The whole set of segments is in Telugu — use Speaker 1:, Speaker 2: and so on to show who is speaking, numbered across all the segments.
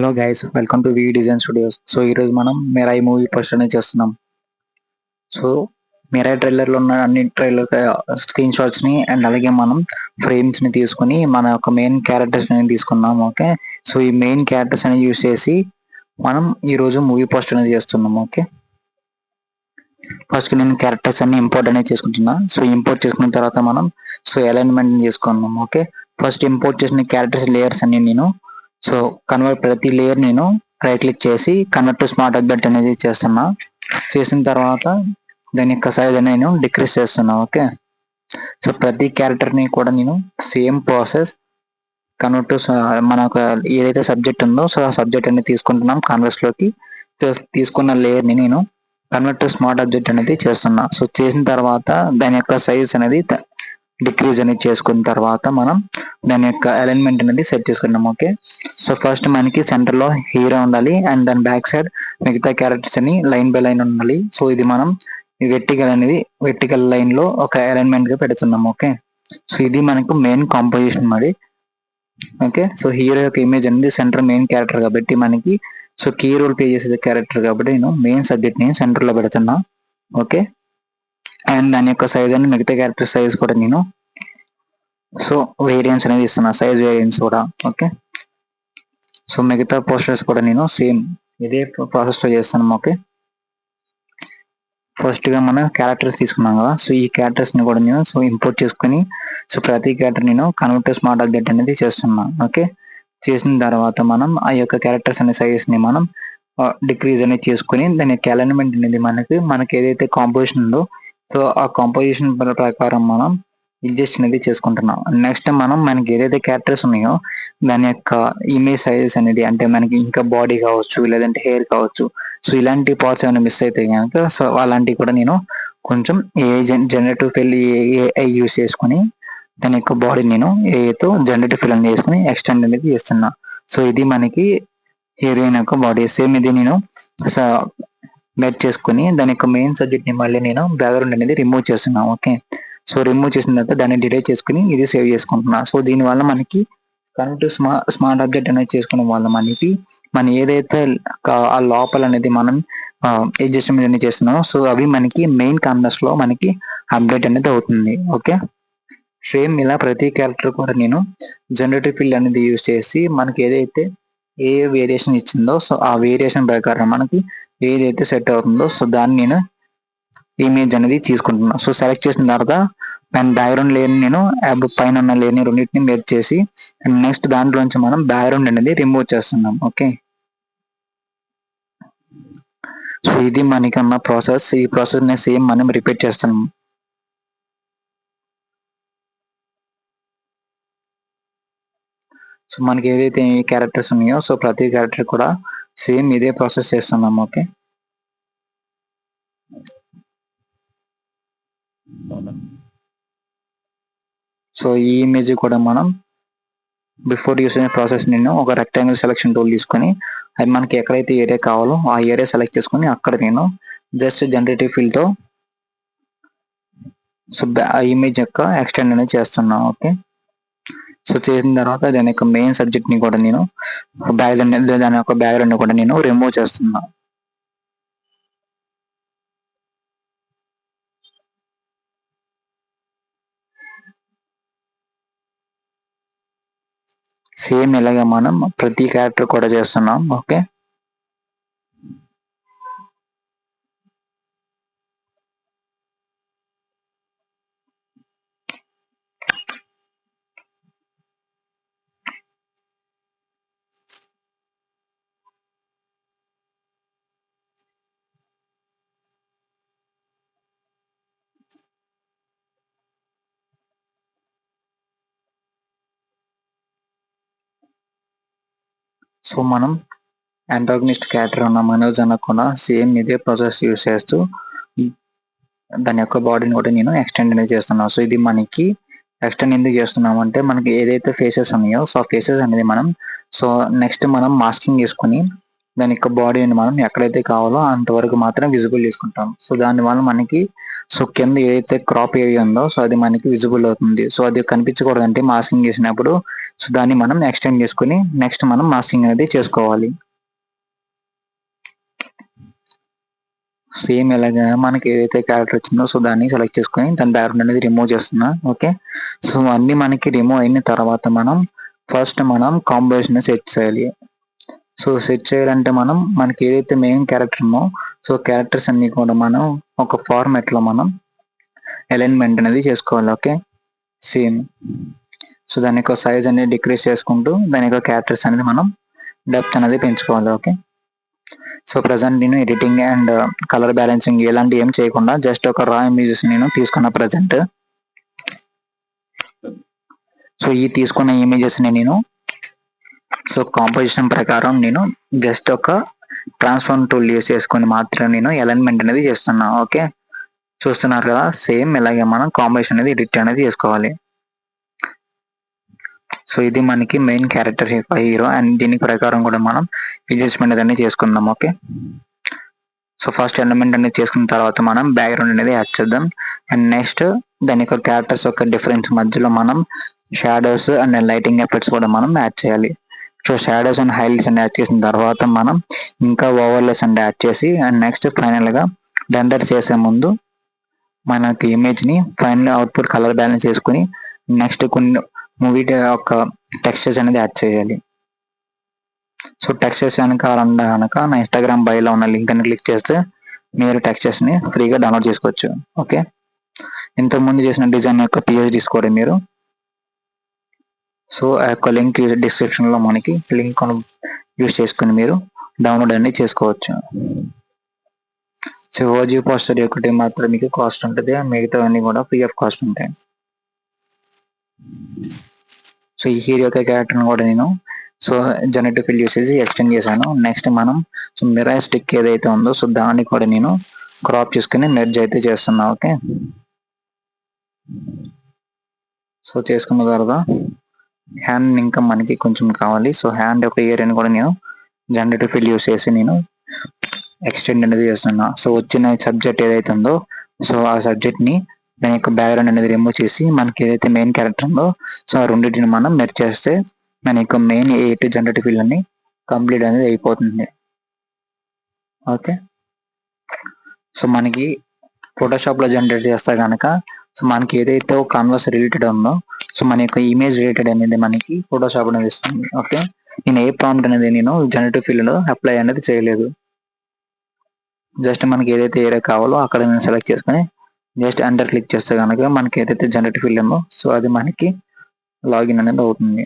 Speaker 1: Hello guys, welcome to V design studios. So ఈరోజు మనం మిరాయి మూవీ పోస్టర్ అనేది చేస్తున్నాం. సో మిరాయి ట్రైలర్లో ఉన్న అన్ని ట్రైలర్ స్క్రీన్ షాట్స్ని అండ్ అలాగే మనం ఫ్రేమ్స్ని తీసుకుని మన యొక్క మెయిన్ క్యారెక్టర్స్ అనేది తీసుకున్నాం. ఓకే, సో ఈ మెయిన్ క్యారెక్టర్స్ అనేది యూస్ చేసి మనం ఈరోజు మూవీ పోస్టర్ అనేది చేస్తున్నాం. ఓకే, ఫస్ట్ నేను క్యారెక్టర్స్ అన్ని ఇంపోర్ట్ అనేది చేసుకుంటున్నా. సో ఇంపోర్ట్ చేసుకున్న తర్వాత మనం అలైన్మెంట్ చేసుకున్నాం. ఓకే, ఫస్ట్ ఇంపోర్ట్ చేసిన క్యారెక్టర్స్ లేయర్స్ అన్ని నేను కన్వర్ట్ ప్రతి లేయర్ నేను రైట్ క్లిక్ చేసి కన్వర్ట్ టు స్మార్ట్ ఆబ్జెక్ట్ అనేది చేస్తున్నా. చేసిన తర్వాత దాని యొక్క సైజ్ అనేది నేను డిక్రీస్ చేస్తున్నా. ఓకే, సో ప్రతి క్యారెక్టర్ని కూడా నేను సేమ్ ప్రాసెస్ కన్వర్ట్ టు మనకు ఏదైతే సబ్జెక్ట్ ఉందో సో ఆ సబ్జెక్ట్ అనేది తీసుకుంటున్నాం కాన్వర్స్లోకి. తీసుకున్న లేయర్ని నేను కన్వర్ట్ టు స్మార్ట్ ఆబ్జెక్ట్ అనేది చేస్తున్నా. సో చేసిన తర్వాత దాని యొక్క సైజ్ అనేది డిక్రీజ్ అనేది చేసుకున్న తర్వాత మనం దాని యొక్క అలైన్మెంట్ అనేది సెట్ చేసుకున్నాం. ఓకే, సో ఫస్ట్ మనకి సెంటర్లో హీరో ఉండాలి అండ్ దాని బ్యాక్ సైడ్ మిగతా క్యారెక్టర్స్ అని లైన్ బై లైన్ ఉండాలి. సో ఇది మనం వెర్టికల్ లైన్ లో ఒక అలైన్మెంట్ గా పెడుతున్నాం. ఓకే, సో ఇది మనకు మెయిన్ కాంపోజిషన్ మరి. ఓకే, సో హీరో యొక్క ఇమేజ్ అనేది సెంటర్ మెయిన్ క్యారెక్టర్ కాబట్టి మనకి కీ రోల్ ప్లే చేసే క్యారెక్టర్ కాబట్టి నేను మెయిన్ సబ్జెక్ట్ ని సెంటర్ లో పెడుతున్నా. ఓకే, అండ్ దాని యొక్క సైజ్ అని మిగతా క్యారెక్టర్ సైజ్ కూడా నేను వేరియన్స్ అనేది ఇస్తున్నా, సైజ్ వేరియన్స్ కూడా. ఓకే, సో మిగతా పోస్టర్స్ కూడా నేను సేమ్ ఇదే ప్రాసెస్ లో చేస్తున్నాం. ఓకే, ఫస్ట్ గా మనం క్యారెక్టర్స్ తీసుకున్నాం కదా, సో ఈ క్యారెక్టర్స్ ని కూడా నేను ఇంపోర్ట్ చేసుకుని ప్రతి క్యారెక్టర్ నేను కన్వర్ట్ టు స్మార్ట్ ఆబ్జెక్ట్ అనేది చేస్తున్నా. ఓకే, చేసిన తర్వాత మనం ఆ యొక్క క్యారెక్టర్స్ అనే సైజ్ ని మనం డిక్రీజ్ అనేది చేసుకుని దాని యొక్క అలైన్మెంట్ అనేది మనకి ఏదైతే కాంపోజిషన్ ఉందో సో ఆ కాంపోజిషన్ ప్రకారం మనం అడ్జస్ట్ అనేది చేసుకుంటున్నాం. నెక్స్ట్ మనకి ఏదైతే క్యారెక్టర్స్ ఉన్నాయో దాని యొక్క ఇమేజ్ సైజెస్ అనేది, అంటే మనకి ఇంకా బాడీ కావచ్చు లేదంటే హెయిర్ కావచ్చు, సో ఇలాంటి పార్ట్స్ ఏమైనా మిస్ అయితే కనుక సో అలాంటివి కూడా నేను కొంచెం జనరేటివ్ ఫిల్ ఏఐ యూస్ చేసుకుని దాని యొక్క బాడీ నేను ఏఐతో జనరేటివ్ ఫిల్ అని చేసుకుని ఎక్స్టెండ్ అనేది చేస్తున్నా. సో ఇది మనకి హీరోయిన్ యొక్క బాడీ. సేమ్ ఇది నేను మెచ్ చేసుకుని దాని యొక్క మెయిన్ సబ్జెక్ట్ ని మళ్ళీ నేను బ్యాక్గ్రౌండ్ అనేది రిమూవ్ చేస్తున్నాను. ఓకే, సో రిమూవ్ చేసిన తర్వాత దాన్ని డిలీట్ చేసుకుని ఇది సేవ్ చేసుకుంటున్నా. సో దీనివల్ల మనకి కరెంట్ స్మార్ట్ ఆబ్జెక్ట్ అనేది చేసుకునే వల్ల మనకి ఏదైతే ఆ లోపల అనేది మనం అడ్జస్ట్మెంట్ అనేది చేస్తున్నామో సో అవి మనకి మెయిన్ కాన్వాస్ లో మనకి అప్డేట్ అనేది అవుతుంది. ఓకే, సేమ్ ఇలా ప్రతి క్యారెక్టర్ కూడా నేను జనరేటివ్ ఫిల్ అనేది యూజ్ చేసి మనకి ఏదైతే ఏ వేరియేషన్ ఇచ్చిందో సో ఆ వేరియేషన్ ప్రకారం మనకి ఏదైతే సెట్ అవుతుందో సో దాన్ని నేను ఇమేజ్ అనేది తీసుకుంటున్నాను. సో సెలెక్ట్ చేసిన తర్వాత బ్యాక్గ్రౌండ్ లేయర్ నేను పైన ఉన్న లేయర్ని రెండింటిని మెర్జ్ చేసి అండ్ నెక్స్ట్ దాంట్లోంచి మనం బ్యాక్గ్రౌండ్ అనేది రిమూవ్ చేస్తున్నాం. ఓకే, సో ఇది మనకి ఉన్న ప్రాసెస్. ఈ ప్రాసెస్ ని సేమ్ మనం రిపీట్ చేస్తున్నాం. సో మనకి ఏదైతే క్యారెక్టర్స్ ఉన్నాయో సో ప్రతి క్యారెక్టర్ కూడా సేమ్ ఇదే ప్రాసెస్ చేస్తున్నాం. ఓకే, సో ఈ ఇమేజ్ కూడా మనం బిఫోర్ యూస్ అయిన ప్రాసెస్ నేను ఒక రెక్టాంగిల్ సెలెక్షన్ టూల్ తీసుకొని అది మనకి ఎక్కడైతే ఏరియా కావాలో ఆ ఏరియా సెలెక్ట్ చేసుకుని అక్కడ నేను జస్ట్ జనరేటివ్ ఫిల్ తో సో ఆ ఇమేజ్ యొక్క ఎక్స్టెండ్ అనేది చేస్తున్నాను. ఓకే, సో చేసిన తర్వాత దాని యొక్క మెయిన్ సబ్జెక్ట్ ని కూడా నేను దాని యొక్క బ్యాక్గ్రౌండ్ కూడా నేను రిమూవ్ చేస్తున్నాను. సేమ్ ఇలాగే మనం ప్రతి క్యారెక్టర్ కూడా చేస్తున్నాం. ఓకే, సో మనం యాంటాగనిస్ట్ క్యారెక్టర్ ఉన్న మనోజ్ అన్న కూడా సేమ్ ఇదే ప్రాసెస్ యూస్ చేస్తూ దాని యొక్క బాడీని కూడా నేను ఎక్స్టెండ్ అనేది చేస్తున్నాను. సో ఇది మనకి ఎక్స్టెండ్ ఎందుకు చేస్తున్నాం అంటే మనకి ఏదైతే ఫేసెస్ ఉన్నాయో సో ఆ ఫేసెస్ అనేది మనం నెక్స్ట్ మనం మాస్కింగ్ చేసుకుని దాని యొక్క బాడీని మనం ఎక్కడైతే కావాలో అంతవరకు మాత్రం విజిబుల్ చేసుకుంటాం. సో దానివల్ల మనకి సో కింద ఏదైతే క్రాప్ ఏరియా ఉందో సో అది మనకి విజిబుల్ అవుతుంది. సో అది కనిపించకూడదంటే మాస్కింగ్ చేసినప్పుడు సో దాన్ని మనం ఎక్స్టెండ్ చేసుకుని నెక్స్ట్ మనం మాస్కింగ్ అనేది చేసుకోవాలి. సేమ్ ఇలాగా మనకి ఏదైతే క్యారెక్టర్ వచ్చిందో సో దాన్ని సెలెక్ట్ చేసుకొని దాని బ్యాక్గ్రౌండ్ అనేది రిమూవ్ చేస్తున్నా. ఓకే, సో అన్ని మనకి రిమూవ్ అయిన తర్వాత మనం ఫస్ట్ మనం కాంబినేషన్ సెట్ చేయాలి. సో సెట్ చేయాలంటే మనం మనకి ఏదైతే మెయిన్ క్యారెక్టర్ ఉందో సో క్యారెక్టర్స్ అన్ని కూడా మనం ఒక ఫార్మాట్ లో మనం అలైన్మెంట్ అనేది చేసుకోవాలి. ఓకే, సేమ్ సో దాని యొక్క సైజ్ అనేది డిక్రీస్ చేసుకుంటూ దాని యొక్క క్యారెక్టర్స్ అనేది మనం డెప్త్ అనేది పెంచుకోవాలి. ఓకే, సో ప్రజెంట్ నేను ఎడిటింగ్ అండ్ కలర్ బ్యాలెన్సింగ్ ఇలాంటి ఏం చేయకుండా జస్ట్ ఒక రా ఇమేజెస్ నేను తీసుకున్న ప్రజెంట్. సో ఈ తీసుకున్న ఇమేజెస్ ని నేను సో కాంపోజిషన్ ప్రకారం నేను జస్ట్ ఒక ట్రాన్స్ఫార్మ్ టూల్ యూస్ చేసుకొని మాత్రం నేను అలైన్మెంట్ అనేది చేస్తున్నా. ఓకే, చూస్తున్నారు కదా, సేమ్ ఇలాగే మనం కాంబినేషన్ అనేది ఎడిట్ అనేది చేసుకోవాలి. సో ఇది మనకి మెయిన్ క్యారెక్టర్ హీరో అండ్ దీని ప్రకారం కూడా మనం అడ్జస్ట్మెంట్ అనేది చేసుకుందాం. ఓకే, సో ఫస్ట్ ఎలిమెంట్ అనేది చేసుకున్న తర్వాత మనం బ్యాక్గ్రౌండ్ అనేది యాడ్ చేద్దాం. అండ్ నెక్స్ట్ దాని యొక్క క్యారెక్టర్స్ యొక్క డిఫరెన్స్ మధ్యలో మనం షాడోస్ అండ్ లైటింగ్ ఎఫెక్ట్స్ కూడా మనం యాడ్ చేయాలి. సో షాడోస్ అండ్ హైలైట్స్ అని యాడ్ చేసిన తర్వాత మనం ఇంకా ఓవర్లేస్ అండ్ యాడ్ చేసి అండ్ నెక్స్ట్ ఫైనల్గా రెండర్ చేసే ముందు మనకి ఇమేజ్ని ఫైనల్ అవుట్పుట్ కలర్ బ్యాలెన్స్ చేసుకుని నెక్స్ట్ కొన్ని మూవీ యొక్క టెక్స్చర్స్ అనేది యాడ్ చేయాలి. సో టెక్స్చర్స్ వెనకాలంటే కనుక నా ఇన్స్టాగ్రామ్ బయోలో ఉన్న లింక్ అని క్లిక్ చేస్తే మీరు టెక్స్చర్స్ని ఫ్రీగా డౌన్లోడ్ చేసుకోవచ్చు. ఓకే, ఇంతకుముందు చేసిన డిజైన్ యొక్క పిహెచ్ తీసుకోండి మీరు. సో ఆ యొక్క లింక్ డిస్క్రిప్షన్లో మనకి లింక్ యూస్ చేసుకుని మీరు డౌన్లోడ్ అనేది చేసుకోవచ్చు. సో ఓజీ పోస్టర్ ఒకటి మాత్రం మీకు కాస్ట్ ఉంటుంది, మిగతా అన్ని కూడా ఫ్రీ ఆఫ్ కాస్ట్ ఉంటాయి. సో ఈ హీరో యొక్క క్యారెక్టర్ని కూడా నేను సో జనరేటివ్ ఫిల్ యూస్ చేసి ఎక్స్టెండ్ చేశాను. నెక్స్ట్ మనం సో మిరా స్టిక్ ఏదైతే ఉందో సో దాన్ని కూడా నేను క్రాప్ చేసుకుని మెర్జ్ అయితే చేస్తున్నా. ఓకే, సో చేసుకున్న తర్వాత హ్యాండ్ ఇంకా మనకి కొంచెం కావాలి. సో హ్యాండ్ యొక్క ఏరియాని కూడా నేను జనరేటివ్ ఫిల్ యూస్ చేసి నేను ఎక్స్టెండ్ అనేది చేస్తున్నా. సో వచ్చిన సబ్జెక్ట్ ఏదైతే ఉందో సో ఆ సబ్జెక్ట్ని దాని యొక్క బ్యాక్గ్రౌండ్ అనేది రిమూవ్ చేసి మనకి ఏదైతే మెయిన్ క్యారెక్టర్ ఉందో సో ఆ రెండింటిని మనం మెర్జ్ చేస్తే మన యొక్క మెయిన్ ఎయిట్ జనరేటివ్ ఫిల్ అని కంప్లీట్ అనేది అయిపోతుంది. ఓకే, సో మనకి ఫోటోషాప్లో జనరేట్ చేస్తే కనుక సో మనకి ఏదైతే కాన్వాస్ రిలేటెడ్ ఉందో సో మన యొక్క ఇమేజ్ రిలేటెడ్ అనేది మనకి ఫోటోషాప్ అనేది ఇస్తుంది. ఓకే, నేను ఏ ప్రాంప్ట్ అనేది నేను జనరేటివ్ ఫీల్డ్లో అప్లై అనేది చేయలేదు. జస్ట్ మనకి ఏదైతే ఏరియా కావాలో అక్కడ నేను సెలెక్ట్ చేసుకుని జస్ట్ ఎంటర్ క్లిక్ చేస్తే కనుక మనకి ఏదైతే జనరేటివ్ ఫీల్డ్ ఉందో సో అది మనకి లాగిన్ అనేది అవుతుంది.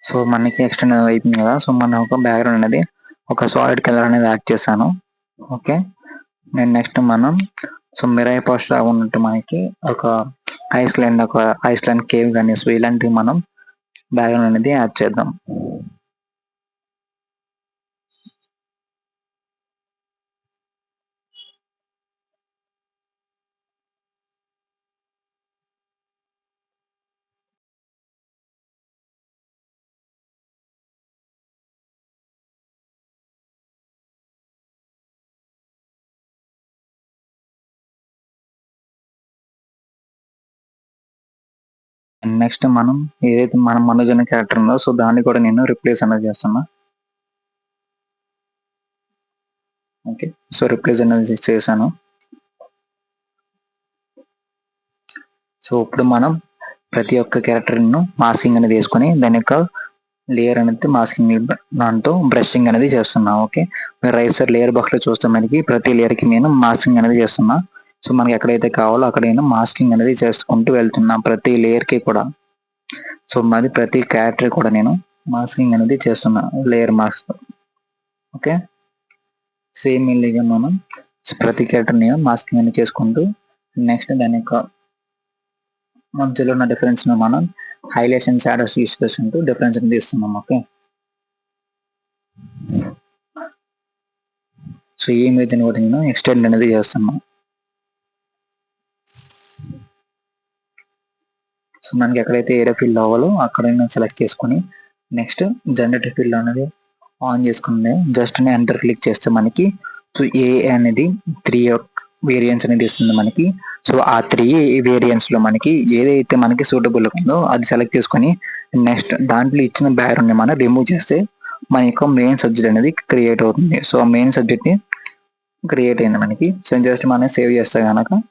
Speaker 1: సో మనకి ఎక్స్టెండ్ అయిపోయింది కదా. సో మన ఒక బ్యాక్గ్రౌండ్ అనేది ఒక సాలిడ్ కలర్ అనేది యాడ్ చేశాను. ఓకే, నేను నెక్స్ట్ మనం సో మిరాయి పోస్టర్ ఉన్నట్టు మనకి ఒక ఐస్లాండ్ కేవ్ కానీ సో ఇలాంటివి మనం బ్యాక్గ్రౌండ్ అనేది యాడ్ చేద్దాం. నెక్స్ట్ మనం ఏదైతే మనం మనోజన క్యారెక్టర్ ఉందో సో దాన్ని కూడా నేను రిప్లేస్ అనేది చేస్తున్నా. ఓకే, సో రిప్లేస్ అనేది చేశాను. సో ఇప్పుడు మనం ప్రతి ఒక్క క్యారెక్టర్ను మాస్కింగ్ అనేది వేసుకొని దాని యొక్క లేయర్ అనేది మాస్కింగ్ దాంతో బ్రషింగ్ అనేది చేస్తున్నాం. ఓకే, మీరు రైట్ సైడ్ లేయర్ బాక్స్లో చూస్తే మనకి ప్రతి లేయర్కి నేను మాస్కింగ్ అనేది చేస్తున్నా. సో మనకి ఎక్కడైతే కావాలో అక్కడ నేను మాస్కింగ్ అనేది చేసుకుంటూ వెళ్తున్నా ప్రతి లేయర్కి కూడా. సో మాది ప్రతి క్యారెక్టర్ కూడా నేను మాస్కింగ్ అనేది చేస్తున్నా లేయర్ మాస్క్. ఓకే, సేమ్ ఇల్లీగా మనం ప్రతి క్యారెక్టర్ నేను మాస్కింగ్ అనేది చేసుకుంటూ నెక్స్ట్ దాని యొక్క మధ్యలో ఉన్న డిఫరెన్స్ మనం హైలైట్స్ అండ్ షాడోస్ యూస్ చేసుకుంటూ డిఫరెన్స్ అనేది ఇస్తున్నాం. ఓకే, సో ఈ ఇమేజ్ని కూడా నేను ఎక్స్టెండ్ అనేది చేస్తున్నాను. సో మనకి ఎక్కడైతే ఏరియా ఫిల్ అవ్వాలో అక్కడ నేను సెలెక్ట్ చేసుకొని నెక్స్ట్ జనరేటర్ ఫిల్ అనేది ఆన్ చేసుకుని జస్ట్ ఎంటర్ క్లిక్ చేస్తే మనకి సో ఏ అనేది 3 వేరియంట్స్ అనేది ఇస్తుంది మనకి. సో ఆ 3 వేరియంట్స్ లో మనకి ఏదైతే మనకి సూటబుల్ ఉందో అది సెలెక్ట్ చేసుకొని నెక్స్ట్ దాంట్లో ఇచ్చిన బ్యాక్గ్రౌండ్ ని మనం రిమూవ్ చేస్తే మన యొక్క మెయిన్ సబ్జెక్ట్ అనేది క్రియేట్ అవుతుంది. సో మెయిన్ సబ్జెక్ట్ ని క్రియేట్ అయింది మనకి. సో జస్ట్ మనం సేవ్ చేస్తే కనుక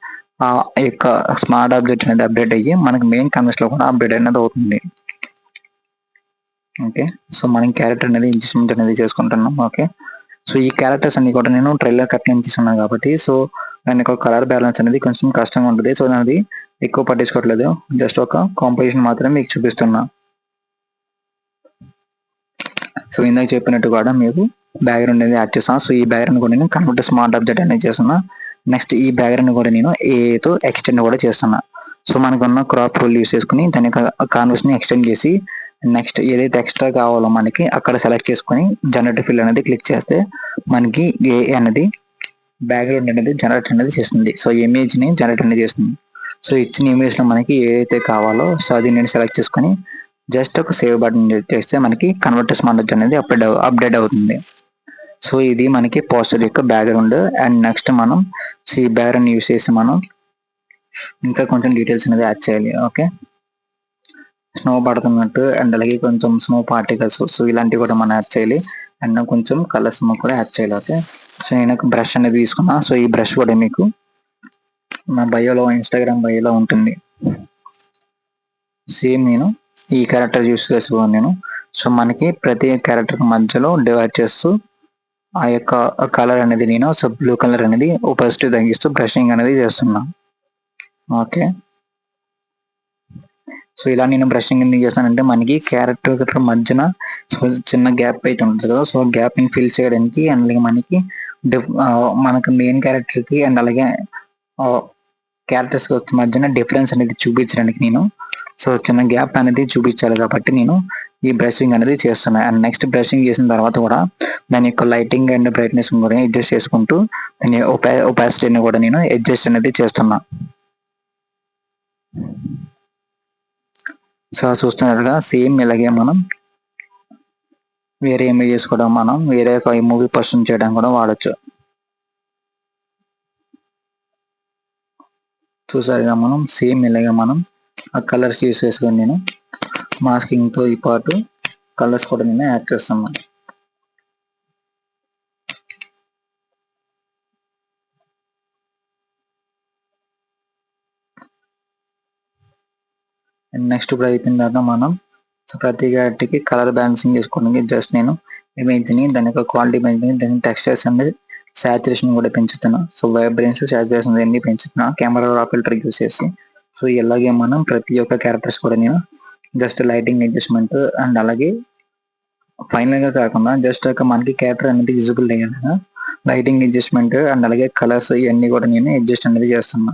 Speaker 1: ఆ యొక్క స్మార్ట్ ఆబ్జెక్ట్ అనేది అప్డేట్ అయ్యి మనకి మెయిన్ కన్వర్స్ లో కూడా అప్డేట్ అనేది అవుతుంది. ఓకే, సో మనం క్యారెక్టర్ అనేది అడ్జస్ట్మెంట్ అనేది చేసుకుంటున్నాం. ఓకే, సో ఈ క్యారెక్టర్స్ అన్ని కూడా నేను ట్రైలర్ కట్ నుంచి తీసుకున్నాను కాబట్టి సో దాని యొక్క కలర్ బ్యాలెన్స్ అనేది కొంచెం కష్టంగా ఉంటుంది. సో నాది ఎక్కువ పట్టించుకోవట్లేదు, జస్ట్ ఒక కాంపోజిషన్ మాత్రమే మీకు చూపిస్తున్నా. సో ఇందాక చెప్పినట్టు కూడా మీకు బ్యాక్గ్రౌండ్ అనేది యాడ్ చేస్తాను. సో ఈ బ్యాక్గ్రౌండ్ కూడా నేను కన్వర్ట్ స్మార్ట్ ఆబ్జెక్ట్ అనేది చేస్తున్నా. నెక్స్ట్ ఈ బ్యాక్గ్రౌండ్ కూడా నేను ఏతో ఎక్స్టెండ్ కూడా చేస్తున్నా. సో మనకున్న క్రాప్ రూల్ యూస్ చేసుకుని దాని యొక్క కాన్వర్స్ ని ఎక్స్టెండ్ చేసి నెక్స్ట్ ఏదైతే ఎక్స్ట్రా కావాలో మనకి అక్కడ సెలెక్ట్ చేసుకొని జనరేటర్ ఫిల్ అనేది క్లిక్ చేస్తే మనకి ఏ అనేది బ్యాక్గ్రౌండ్ అనేది జనరేట్ అనేది చేస్తుంది. సో ఇమేజ్ ని జనరేట్ అనేది చేస్తుంది. సో ఇచ్చిన ఇమేజ్ లో మనకి ఏదైతే కావాలో సో అది నేను సెలెక్ట్ చేసుకొని జస్ట్ ఒక సేవ్ బటన్ చేస్తే మనకి కన్వర్ట్ స్మార్ట్ అనేది అప్డేట్ అవుతుంది. సో ఇది మనకి పోస్టర్ యొక్క బ్యాక్గ్రౌండ్. అండ్ నెక్స్ట్ మనం ఈ బ్యాక్గ్రౌండ్ యూస్ చేసి మనం ఇంకా కొంచెం డీటెయిల్స్ అనేది యాడ్ చేయాలి. ఓకే, స్నో పడుతున్నట్టు అండ్ అలాగే కొంచెం స్నో పార్టికల్స్ సో ఇలాంటివి కూడా మనం యాడ్ చేయాలి. అండ్ కొంచెం కలర్స్ కూడా యాడ్ చేయాలి. ఓకే, సో నేను ఒక బ్రష్ అనేది తీసుకున్నా. సో ఈ బ్రష్ కూడా మీకు నా బయోలో ఇన్స్టాగ్రామ్ బయోలో ఉంటుంది. సేమ్ నేను ఈ క్యారెక్టర్ యూస్ చేసుకోను నేను. సో మనకి ప్రతి క్యారెక్టర్ మధ్యలో డివైడ్ చేస్తూ ఆ యొక్క కలర్ అనేది నేను సో బ్లూ కలర్ అనేది ఒపాసిటీ తగ్గిస్తూ బ్రషింగ్ అనేది చేస్తున్నా. ఓకే, సో ఇలా నేను బ్రషింగ్ ఎందుకు చేస్తానంటే మనకి క్యారెక్టర్ మధ్యన సో చిన్న గ్యాప్ అయితే ఉంటుంది కదా. సో గ్యాప్ ని ఫిల్ చేయడానికి అండ్ అలాగే మనకి మనకు మెయిన్ క్యారెక్టర్ కి అండ్ అలాగే క్యారెక్టర్స్ మధ్యన డిఫరెన్స్ అనేది చూపించడానికి నేను సో చిన్న గ్యాప్ అనేది చూపించాలి కాబట్టి నేను ఈ బ్రషింగ్ అనేది చేస్తున్నా. అండ్ నెక్స్ట్ బ్రషింగ్ చేసిన తర్వాత కూడా దాని యొక్క లైటింగ్ అండ్ బ్రైట్నెస్ కూడా అడ్జస్ట్ చేసుకుంటూ దాని ఒపాసిటీని కూడా నేను అడ్జస్ట్ అనేది చేస్తున్నా. సో చూస్తున్నట్టుగా సేమ్ ఇలాగే మనం వేరే ఇమేజెస్ కూడా మనం వేరే ఒక మూవీ పర్సన్ చేయడానికి కూడా వాడచ్చు. చూసారుగా మనం సేమ్ ఇలాగే మనం ఆ కలర్స్ యూస్ చేసుకొని నేను మాస్కింగ్ తో ఈ పాటు కలర్స్ కూడా నేను యాడ్ చేస్తున్నాను. అండ్ నెక్స్ట్ ఇప్పుడు అయిపోయిన తర్వాత మనం ప్రతి క్యారెక్టర్కి కలర్ బ్యాలెన్సింగ్ చేసుకోవడానికి జస్ట్ నేను ఇమేజ్ని దాని యొక్క క్వాలిటీ పెంచుకుని దాని టెక్స్చర్స్ అనేది సాచురేషన్ కూడా పెంచుతున్నా. సో వైబ్రెన్స్ సాచురేషన్ అన్ని పెంచుతున్నా కెమెరా రా ఫిల్టర్ యూస్ చేసి. సో ఇలాగే మనం ప్రతి ఒక్క క్యారెక్టర్స్ కూడా నేను జస్ట్ లైటింగ్ అడ్జస్ట్మెంట్ అండ్ అలాగే ఫైనల్ గా కాకుండా జస్ట్ ఒక మనకి క్యారెక్టర్ అనేది విజిబుల్ అయ్యేలాగా లైటింగ్ అడ్జస్ట్మెంట్ అండ్ అలాగే కలర్స్ ఇవన్నీ కూడా నేను అడ్జస్ట్ అనేది చేస్తున్నా.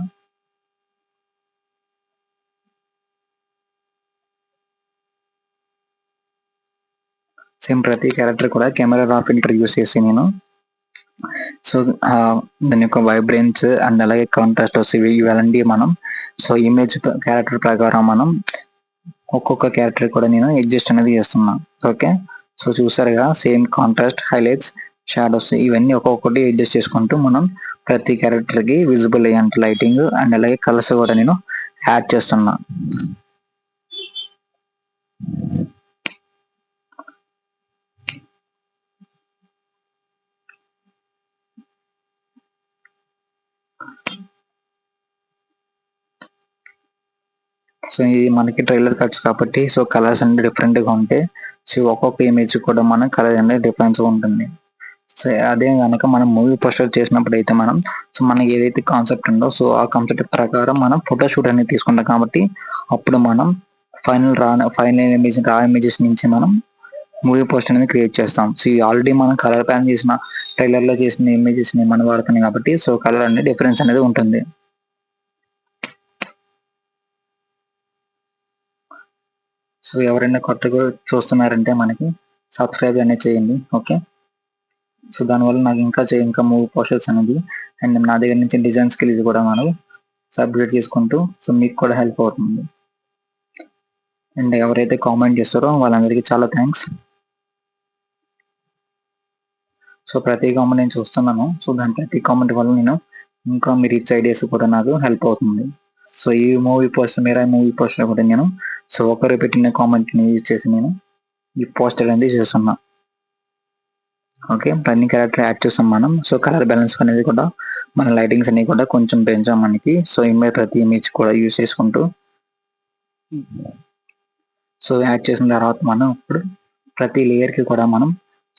Speaker 1: సేమ్ ప్రతి క్యారెక్టర్ కూడా కెమెరా రా ఫిల్టర్ యూస్ చేసి నేను సో దాని యొక్క వైబ్రెన్స్ అండ్ అలాగే కాంట్రాస్ట్ వస్తాయి ఇవన్నీ మనం సో ఇమేజ్ క్యారెక్టర్ ప్రకారం మనం ఒక్కొక్క క్యారెక్టర్ కూడా నేను అడ్జస్ట్ అనేది చేస్తున్నా. ఓకే, సో చూసారుగా సేమ్ కాంట్రాస్ట్ హైలైట్స్ షాడోస్ ఇవన్నీ ఒక్కొక్కటి అడ్జస్ట్ చేసుకుంటూ మనం ప్రతి క్యారెక్టర్ కి విజిబుల్ అయ్యేంత లైటింగ్ అండ్ అలాగే కలర్స్ కూడా నేను యాడ్ చేస్తున్నా. సో ఇది మనకి ట్రైలర్ కట్స్ కాబట్టి సో కలర్స్ అనేది డిఫరెంట్ గా ఉంటాయి. సో ఒక్కొక్క ఇమేజ్ కూడా మన కలర్ అనేది డిఫరెన్స్ ఉంటుంది. సో అదే కనుక మనం మూవీ పోస్టర్ చేసినప్పుడు అయితే మనం సో మనకి ఏదైతే కాన్సెప్ట్ ఉందో సో ఆ కాన్సెప్ట్ ప్రకారం మనం ఫోటోషూట్ అనేది తీసుకుంటాం కాబట్టి అప్పుడు మనం ఫైనల్ ఇమేజెస్ నుంచి మనం మూవీ పోస్టర్ అనేది క్రియేట్ చేస్తాం. సో ఆల్రెడీ మనం కలర్ ప్యాన్ చేసిన ట్రైలర్ లో చేసిన ఇమేజెస్ ని మనం వాడుతున్నాం కాబట్టి సో కలర్ అనేది డిఫరెన్స్ అనేది ఉంటుంది. సో ఎవరైనా కొత్తగా చూస్తున్నారంటే మనకి సబ్స్క్రైబ్ అనేది చేయండి. ఓకే, సో దానివల్ల నాకు ఇంకా మూవీ పోస్టర్స్ అనేది అండ్ నా దగ్గర నుంచి డిజైన్ స్కిల్స్ కూడా మనం అప్గ్రేడ్ చేసుకుంటూ సో మీకు కూడా హెల్ప్ అవుతుంది. అండ్ ఎవరైతే కామెంట్ చేస్తారో వాళ్ళందరికీ చాలా థ్యాంక్స్. సో ప్రతి కామెంట్ నేను చూస్తున్నాను. సో దాని ప్రతి కామెంట్ వల్ల నేను ఇంకా మీ రిచ్ ఐడియాస్ కూడా నాకు హెల్ప్ అవుతుంది. సో ఈ మూవీ పోస్టర్ మీరా మూవీ పోస్టర్ కూడా నేను సో ఒకరు పెట్టిన కామెంట్ని యూజ్ చేసి నేను ఈ పోస్టర్ అనేది చేస్తున్నా. ఓకే, అన్ని క్యారెక్టర్ యాడ్ చేస్తాం మనం. సో కలర్ బ్యాలెన్స్ అనేది కూడా మన లైటింగ్స్ అనేవి కూడా కొంచెం పెంచాం మనకి. సో ప్రతి ఇమేజ్ కూడా యూజ్ చేసుకుంటూ సో యాడ్ చేసిన తర్వాత మనం ఇప్పుడు ప్రతి లేయర్కి కూడా మనం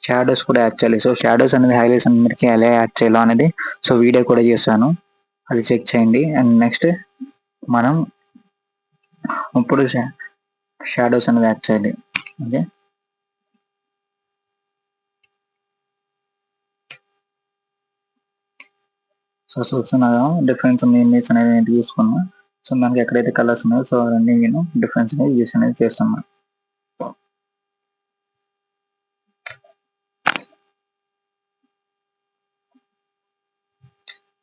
Speaker 1: షాడోస్ కూడా యాడ్ చేయాలి. సో షాడోస్ అనేది హైలైట్స్ అందరికి ఎలా యాడ్ చేయాలో అనేది సో వీడియో కూడా చేశాను, అది చెక్ చేయండి. అండ్ నెక్స్ట్ మనం ఇప్పుడు షాడోస్ అనేది యాడ్ చేయాలి. ఓకే, సో చూస్తున్నాగా డిఫరెన్స్ ఇమేజ్ అనేది తీసుకున్నా. సో మనకి ఎక్కడైతే కలర్స్ ఉన్నాయో సో అవన్నీ నేను డిఫరెన్స్ అనేది యూస్ అనేది చేస్తున్నా.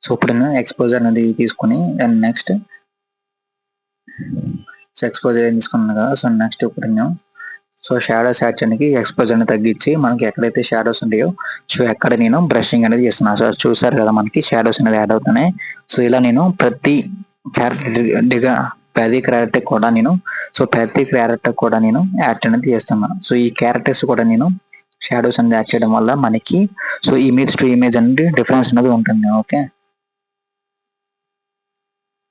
Speaker 1: సో ఇప్పుడు నేను ఎక్స్పోజర్ అనేది తీసుకుని అండ్ నెక్స్ట్ సో ఎక్స్పోజర్ తీసుకున్నాను కదా. సో నెక్స్ట్ ఇప్పుడు నేను సో షాడోస్ యాడ్ చేయడానికి ఎక్స్పోజర్ని తగ్గించి మనకి ఎక్కడైతే షాడోస్ ఉంటాయో సో ఎక్కడ నేను బ్రషింగ్ అనేది చేస్తున్నాను. సో చూసారు కదా మనకి షాడోస్ అనేది యాడ్ అవుతున్నాయి. సో ఇలా నేను ప్రతి క్యారెక్టర్ కూడా నేను యాడ్ అనేది చేస్తున్నాను. సో ఈ క్యారెక్టర్స్ కూడా నేను షాడోస్ అనేది యాడ్ చేయడం వల్ల మనకి సో ఇమేజ్ టు ఇమేజ్ అనేది డిఫరెన్స్ అనేది ఉంటుంది. ఓకే,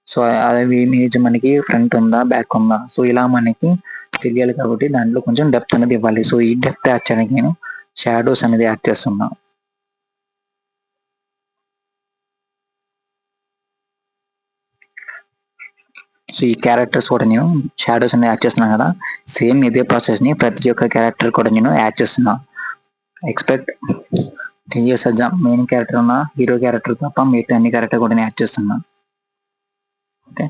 Speaker 1: సో అదే ఇమేజ్ మనకి ఫ్రంట్ ఉందా బ్యాక్ ఉందా సో ఇలా మనకి తెలియాలి కాబట్టి దాంట్లో కొంచెం డెప్త్ అనేది ఇవ్వాలి. సో ఈ డెప్త్ యాడ్ చేయడానికి నేను షాడోస్ అనేది యాడ్ చేస్తున్నా. సో ఈ క్యారెక్టర్స్ కూడా నేను షాడోస్ అనేది యాడ్ చేస్తున్నాను కదా. సేమ్ ఇదే ప్రాసెస్ ని ప్రతి ఒక్క క్యారెక్టర్ కూడా నేను యాడ్ చేస్తున్నా. ఎక్స్పెక్ట్ మెయిన్ క్యారెక్టర్ ఉన్న హీరో క్యారెక్టర్ తప్ప మిగతా అన్ని క్యారెక్టర్ కూడా నేను యాడ్ చేస్తున్నా. ఓకే,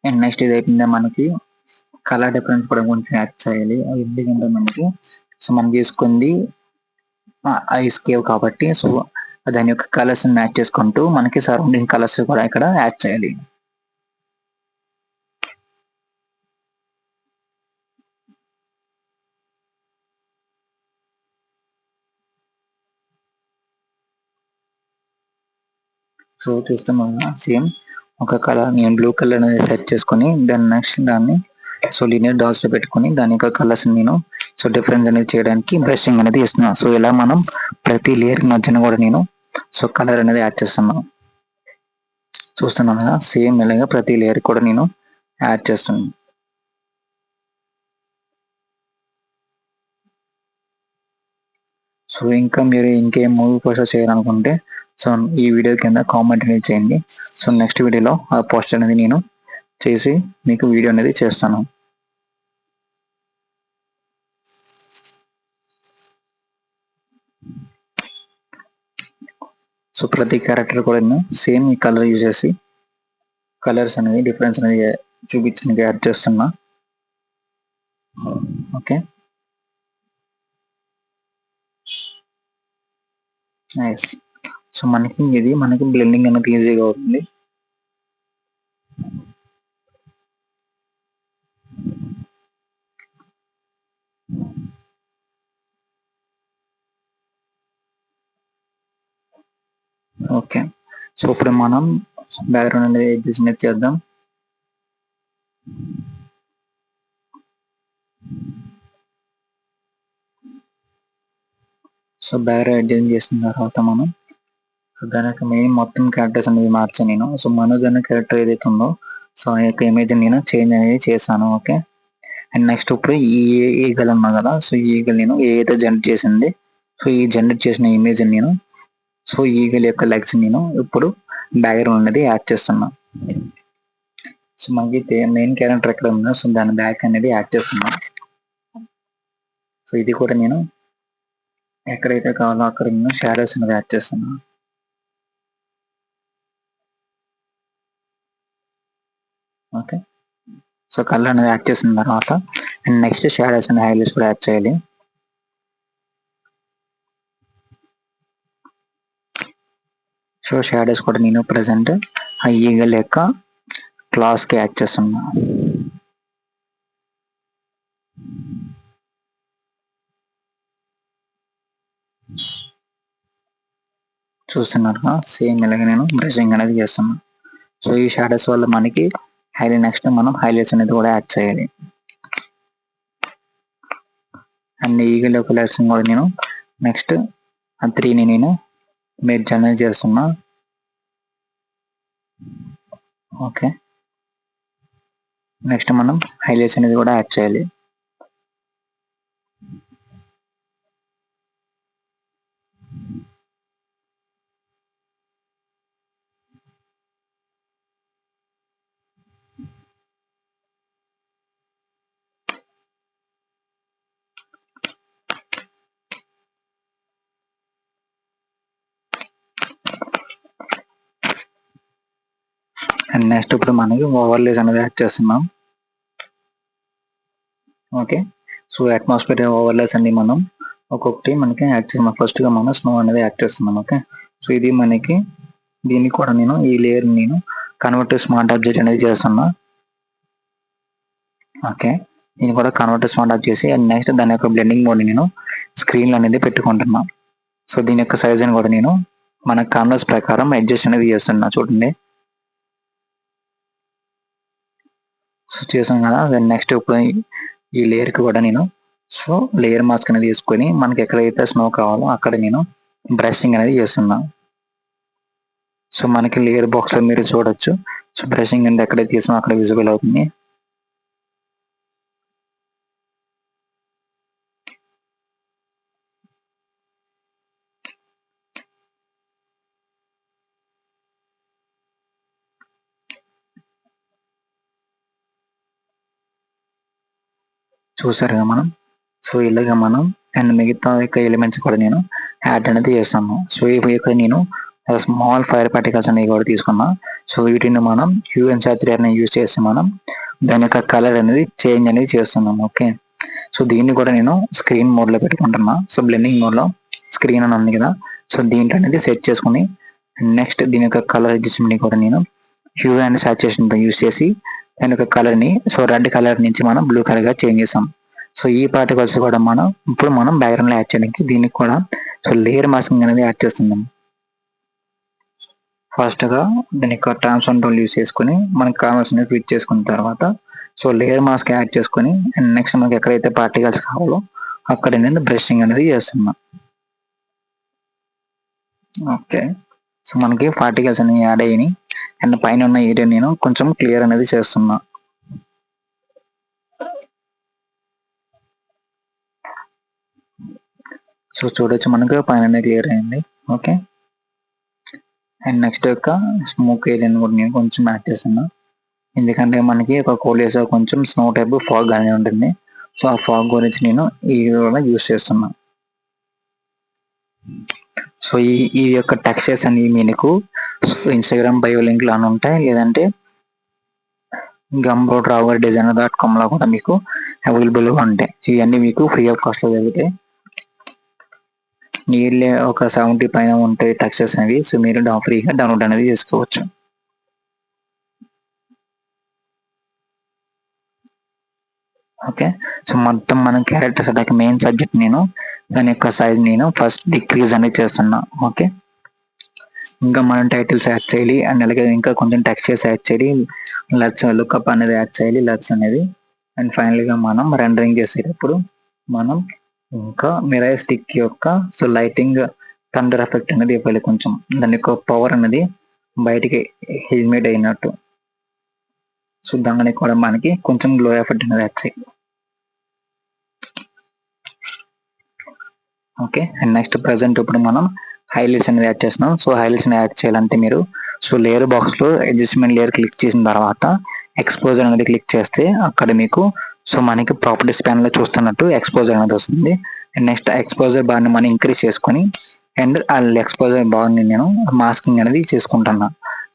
Speaker 1: అండ్ నెక్స్ట్ ఇది అయిపోయిందా మనకి కలర్ డిఫరెన్స్ కూడా కొంచెం యాడ్ చేయాలి. అది ఎందుకంటే మనకి సో మనం తీసుకుంది ఐస్ కేవ్ కాబట్టి సో దాని యొక్క కలర్స్ మ్యాచ్ చేసుకుంటూ మనకి సరౌండింగ్ కలర్స్ కూడా ఇక్కడ యాడ్ చేయాలి. సో చూస్తున్నాం సేమ్ ఒక కలర్ నేను బ్లూ కలర్ అనేది సెట్ చేసుకొని దాన్ని నెక్స్ట్ దాన్ని సో లీనియర్ డాట్స్ లో పెట్టుకొని దాని యొక్క కలర్స్ నేను సో డిఫరెన్స్ అనేది చేయడానికి బ్రషింగ్ అనేది ఇస్తున్నాను. సో ఇలా మనం ప్రతి లేయర్ మధ్యన కూడా నేను సో కలర్ అనేది యాడ్ చేస్తున్నాను. చూస్తున్నాను కదా సేమ్ ఇలాగా ప్రతి లేయర్ కూడా నేను యాడ్ చేస్తున్నాను. సో ఇంకా మీరు ఇంకేం మూవీ పోస్టర్ చేయాలనుకుంటే సో ఈ వీడియో కింద కామెంట్ అనేది చేయండి. సో నెక్స్ట్ వీడియోలో ఆ పోస్టర్ అనేది నేను చేసి మీకు వీడియో అనేది చేస్తాను. సో ప్రతి క్యారెక్టర్ కూడా నేను సేమ్ ఈ కలర్ యూజ్ చేసి కలర్స్ అనేది డిఫరెన్స్ అనేది చూపించడానికి యాడ్ చేస్తున్నా. Okay, nice. సో మనకి బ్లెండింగ్ అనేది ఈజీగా అవుతుంది. ఓకే, సో ఇప్పుడు మనం బ్యాక్గ్రౌండ్ అనేది అడ్జస్ట్ చేద్దాం. సో బ్యాక్గ్రౌండ్ అడ్జస్ట్ చేసిన తర్వాత మనం సో దానికి మెయిన్ మొత్తం క్యారెక్టర్స్ అనేది మార్చాను నేను. సో మనోజ్ అనే క్యారెక్టర్ ఏదైతే ఉందో సో ఆ యొక్క ఇమేజ్ నేను చేంజ్ అనేది చేశాను. ఓకే, అండ్ నెక్స్ట్ ఇప్పుడు ఈ ఈగల్ ఉన్నా కదా సో ఈ ఈగల్ నేను ఏదైతే జనరేట్ చేసింది సో ఈ జనరేట్ చేసిన ఇమేజ్ నేను సో ఈగల్ యొక్క లెగ్స్ నేను ఇప్పుడు బ్యాక్గ్రౌండ్ అనేది యాడ్ చేస్తున్నా. సో మనకి మెయిన్ క్యారెక్టర్ ఎక్కడ ఉందో సో దాని బ్యాక్ అనేది యాడ్ చేస్తున్నా. సో ఇది కూడా నేను ఎక్కడైతే కావాలో అక్కడ నేను షాడోస్ అనేది యాడ్ చేస్తున్నా. ఓకే, సో కలర్ అనేది యాడ్ చేసిన తర్వాత and next shadows and highlights కూడా యాడ్ చేయాలి. సో షాడోస్ కూడా నేను ప్రజెంట్ ఆ ఈగల్ యొక్క క్లాస్కి యాడ్ చేస్తున్నా. చూస్తున్నారుగా సేమ్ ఇలాగే నేను బ్రషింగ్ అనేది చేస్తున్నా. సో ఈ షాడోస్ వల్ల మనకి నెక్స్ట్ మనం హైలైట్స్ అనేది కూడా యాడ్ చేయాలి. అండ్ ఈగల్ యొక్క లైట్స్ కూడా నేను నెక్స్ట్ ఆ 3ని నేను మెర్జ్ అనేది చేస్తున్నా. ఓకే, నెక్స్ట్ మనం హైలైట్స్ అనేది కూడా యాడ్ చేయాలి. అండ్ నెక్స్ట్ ఇప్పుడు మనకి ఓవర్లేస్ అనేది యాడ్ చేస్తున్నాం. ఓకే, సో అట్మాస్ఫియర్ ఓవర్లేస్ అన్ని మనం ఒక్కొక్కటి మనకి యాడ్ చేస్తున్నాం. ఫస్ట్గా మనం స్నో అనేది యాడ్ చేస్తున్నాం. ఓకే, సో ఇది మనకి దీన్ని కూడా నేను ఈ లేయర్ నేను కన్వర్ట్ టు స్మార్ట్ ఆబ్జెక్ట్ అనేది చేస్తున్నా. ఓకే, దీన్ని కూడా కన్వర్ట్ టు స్మార్ట్ ఆబ్జెక్ట్ చేసి అండ్ నెక్స్ట్ దాని యొక్క బ్లెండింగ్ మోడ్ నేను స్క్రీన్లో అనేది పెట్టుకుంటున్నా. సో దీని యొక్క సైజ్ అని కూడా నేను మన కాన్వాస్ ప్రకారం అడ్జస్ట్ అనేది చేస్తున్నా. చూడండి, సో చేసాం కదా. నెక్స్ట్ ఇప్పుడు ఈ లేయర్కి కూడా నేను సో లేయర్ మాస్క్ అనేది తీసుకొని మనకి ఎక్కడైతే స్నో కావాలో అక్కడ నేను బ్రషింగ్ అనేది చేస్తున్నా. సో మనకి లేయర్ బాక్స్లో మీరు చూడొచ్చు. సో బ్రషింగ్ అనేది ఎక్కడైతే తీసామో అక్కడ విజిబుల్ అవుతుంది. చూసారుగా మనం. సో ఇలాగా మనం అండ్ మిగతా యొక్క ఎలిమెంట్స్ కూడా నేను యాడ్ అనేది చేస్తాను. సో ఇక్కడ నేను స్మాల్ ఫైర్ పార్టికల్స్ అనేవి కూడా తీసుకున్నా. సో వీటిని మనం యూఎన్ సాచురేషన్ యూజ్ చేసి మనం దాని యొక్క కలర్ అనేది చేంజ్ అనేది చేస్తున్నాం. ఓకే, సో దీన్ని కూడా నేను స్క్రీన్ మోడ్లో పెట్టుకుంటున్నా. సో బ్లెండింగ్ మోడ్లో స్క్రీన్ అని ఉంది కదా, సో దీంట్లో అనేది సెట్ చేసుకుని నెక్స్ట్ దీని యొక్క కలర్ అడ్జస్ట్మెంట్ కూడా నేను హ్యూ అండ్ సాచురేషన్ యూజ్ చేసి దాని యొక్క కలర్ని సో రెడ్ కలర్ నుంచి మనం బ్లూ కలర్గా చేంజ్ చేసాం. సో ఈ పార్టికల్స్ కూడా మనం ఇప్పుడు మనం బ్యాక్గ్రౌండ్లో యాడ్ చేయడానికి దీనికి కూడా సో లేయర్ మాస్కింగ్ అనేది యాడ్ చేస్తున్నాం. ఫస్ట్గా దాని యొక్క ట్రాన్స్ఫార్మ్ టూల్ యూజ్ చేసుకొని మనకి కావాల్సినవి ఫిట్ చేసుకున్న తర్వాత సో లేయర్ మాస్క్ యాడ్ చేసుకొని అండ్ నెక్స్ట్ మనకి ఎక్కడైతే పార్టికల్స్ కావాలో అక్కడ నేను బ్రషింగ్ అనేది చేస్తున్నా. ఓకే, సో మనకి పార్టికల్స్ అనేవి యాడ్ అయ్యి అండ్ పైన ఉన్న ఏరియా నేను కొంచెం క్లియర్ అనేది చేస్తున్నా. సో చూడొచ్చు మనకు పైన క్లియర్ అయింది. ఓకే, అండ్ నెక్స్ట్ యొక్క స్మోక్ ఏరియాని కూడా నేను కొంచెం యాడ్ చేస్తున్నా. ఎందుకంటే మనకి ఒక కోలేసా కొంచెం స్నో టైప్ ఫాగ్ అనేది ఉంటుంది. సో ఆ ఫాగ్ గురించి నేను ఈ యూస్ చేస్తున్నా. సో ఈ యొక్క టెక్స్చర్స్ అనేవి మీకు ఇన్స్టాగ్రామ్ బయో లింక్లు అని ఉంటాయి, లేదంటే గమ్రోడ్ RavuGaru.designer.com లో కూడా మీకు అవైలబుల్గా ఉంటాయి. ఇవన్నీ మీకు ఫ్రీ ఆఫ్ కాస్ట్లో దొరుకుతాయి. నీళ్ళే ఒక 70 పైన ఉంటాయి టెక్స్చర్స్ అనేవి. సో మీరు ఫ్రీగా డౌన్లోడ్ అనేది చేసుకోవచ్చు. ఓకే, సో మొత్తం మనం క్యారెక్టర్స్ అటాక్ మెయిన్ సబ్జెక్ట్ నేను దాని యొక్క సైజ్ నేను ఫస్ట్ డిక్రీజ్ అనేది చేస్తున్నా. ఓకే, ఇంకా మనం టైటిల్స్ యాడ్ చేయాలి అండ్ అలాగే ఇంకా కొంచెం టెక్స్చర్స్ యాడ్ చేయాలి, లట్స్ లుక్అప్ అనేది యాడ్ చేయాలి, లట్స్ అనేది. అండ్ ఫైనల్గా మనం రెండరింగ్ చేసేటప్పుడు మనం ఇంకా మిరాయ్ స్టిక్ యొక్క సో లైటింగ్ థండర్ ఎఫెక్ట్ అనేది ఇవ్వాలి. కొంచెం దాని యొక్క పవర్ అనేది బయటికి హెల్మెట్ అయినట్టు. సో దానికి కూడా మనకి కొంచెం గ్లో ఎఫెక్ట్ అనేది యాడ్ చేయాలి. ఓకే, అండ్ నెక్స్ట్ ప్రజెంట్ ఇప్పుడు మనం హైలైట్స్ అనేది యాడ్ చేస్తున్నాం. సో హైలైట్స్ యాడ్ చేయాలంటే మీరు సో లేయర్ బాక్స్లో అడ్జస్ట్మెంట్ లేయర్ క్లిక్ చేసిన తర్వాత ఎక్స్పోజర్ అనేది క్లిక్ చేస్తే అక్కడ మీకు సో మనకి ప్రాపర్టీస్ ప్యానెల్లో చూస్తున్నట్టు ఎక్స్పోజర్ అనేది వస్తుంది. అండ్ నెక్స్ట్ ఎక్స్పోజర్ బార్ని మనం ఇంక్రీజ్ చేసుకొని అండ్ ఆ ఎక్స్పోజర్ బార్ని నేను మాస్కింగ్ అనేది చేసుకుంటున్నా.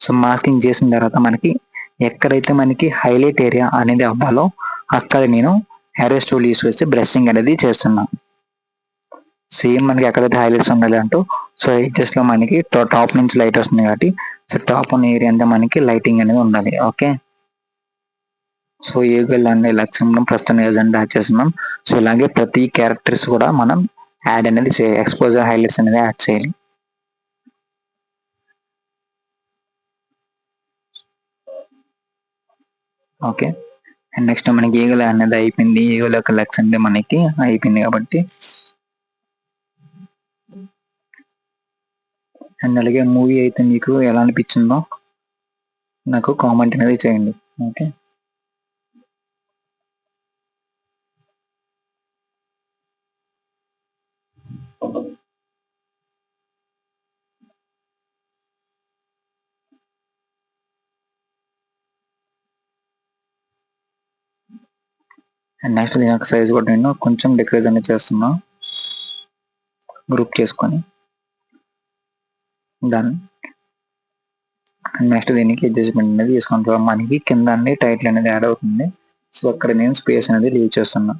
Speaker 1: సో మాస్కింగ్ చేసిన తర్వాత మనకి ఎక్కడైతే మనకి హైలైట్ ఏరియా అనేది అవ్వాలో అక్కడ నేను ఎరేస్ టూల్ యూస్ చేసి బ్రషింగ్ అనేది చేస్తున్నా. సేమ్ మనకి ఎక్కడైతే హైలైట్స్ ఉండాలి అంటూ సో ఎడ్జెస్ లో మనకి టాప్ నుంచి లైట్ వస్తుంది కాబట్టి సో టాప్ ఉన్న ఏరియా అంతా మనకి లైటింగ్ అనేది ఉండాలి. ఓకే, సో ఏగల్ అనే లక్ష్యం ప్రస్తుతం ఎజెండా చేస్తున్నాం. సో ఇలాగే ప్రతి క్యారెక్టర్స్ కూడా మనం యాడ్ అనేది చేయాలి, ఎక్స్పోజర్ హైలైట్స్ అనేది యాడ్ చేయాలి. ఓకే, అండ్ నెక్స్ట్ మనకి ఈగల అనేది అయిపోయింది, ఈగల యొక్క లక్స్ అంటే మనకి అయిపోయింది కాబట్టి అండ్ అలాగే మూవీ అయితే మీకు ఎలా అనిపించిందో నాకు కామెంట్ అనేది చేయండి. ఓకే, అండ్ నెక్స్ట్ దీని యొక్క సైజ్ కూడా నేను కొంచెం డిక్రీజ్ అనేది చేస్తున్నా గ్రూప్ చేసుకొని. డన్. నెక్స్ట్ దీనికి అడ్జస్ట్మెంట్ అనేది తీసుకుంటాం, మనకి కింద అన్ని టైటిల్ అనేది యాడ్ అవుతుంది. సో అక్కడ నేను స్పేస్ అనేది లీవ్ చేస్తున్నా.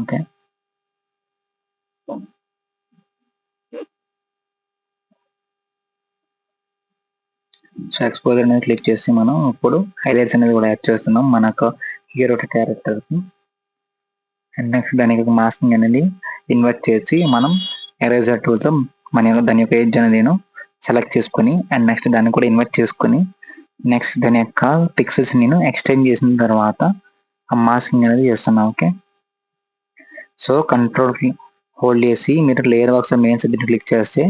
Speaker 1: ఓకే, సో ఎక్స్పోజర్ అనేది క్లిక్ చేసి మనం ఇప్పుడు హైలైట్స్ అనేది కూడా యాడ్ చేస్తున్నాం మనకు హీరో క్యారెక్టర్ కి. అండ్ నెక్స్ట్ దానికి ఒక మాస్కింగ్ అనేది ఇన్వర్ట్ చేసి మనం ఎరేజర్ టూల్తో దాని యొక్క ఏజ్ అనేది నేను సెలెక్ట్ చేసుకొని అండ్ నెక్స్ట్ దాన్ని కూడా ఇన్వర్ట్ చేసుకొని నెక్స్ట్ దాని యొక్క పిక్సెల్స్ నేను ఎక్స్టెండ్ చేసిన తర్వాత ఆ మాస్కింగ్ అనేది చేస్తున్నాను. ఓకే, సో కంట్రోల్ హోల్డ్ చేసి మీరు layer box main subject click చేస్తే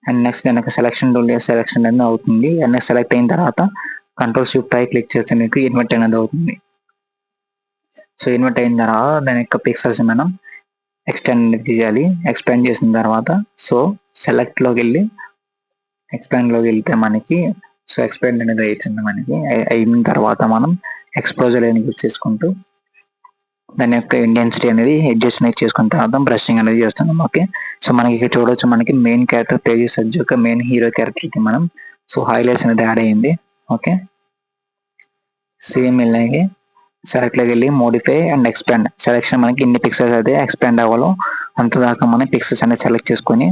Speaker 1: అండ్ నెక్స్ట్ దాని యొక్క సెలక్షన్ టూల్ సెలక్షన్ అనేది అవుతుంది. అండ్ నెక్స్ట్ సెలెక్ట్ అయిన తర్వాత కంట్రోల్ షిఫ్ట్ అయి క్లిక్ చేస్తే మీకు ఇన్వర్ట్ అనేది అవుతుంది. సో ఇన్వర్ట్ అయిన తర్వాత దాని యొక్క పిక్సెల్స్ మనం ఎక్స్టెండ్ చేయాలి. ఎక్స్పాండ్ చేసిన తర్వాత సో సెలెక్ట్లోకి వెళ్ళి ఎక్స్పాండ్లోకి వెళ్తే మనకి సో ఎక్స్పాండ్ అనేది అవుతుంది. మనకి అయిన తర్వాత మనం ఎక్స్పోజర్ అనేది యూజ్ చేసుకుంటూ దాని యొక్క ఇంటెన్సిటీ అనేది అడ్జస్ట్మెంట్ చేసుకున్న తర్వాత బ్రషింగ్ అనేది చేస్తున్నాం. ఓకే, సో మనకి ఇక్కడ చూడొచ్చు మనకి మెయిన్ క్యారెక్టర్ తేజ సజ్జు యొక్క మెయిన్ హీరో క్యారెక్టర్కి మనం సో హైలైట్స్ అనేది యాడ్ అయ్యింది. ఓకే, సేమ్ ఇలాగే సెలెక్ట్లోకి వెళ్ళి మోడిఫై అండ్ ఎక్స్పాండ్ సెలెక్షన్ మనకి ఎన్ని పిక్సెల్స్ అయితే ఎక్స్పాండ్ అవ్వాలో అంత దాకా మనం పిక్సెల్స్ అనేది సెలెక్ట్ చేసుకొని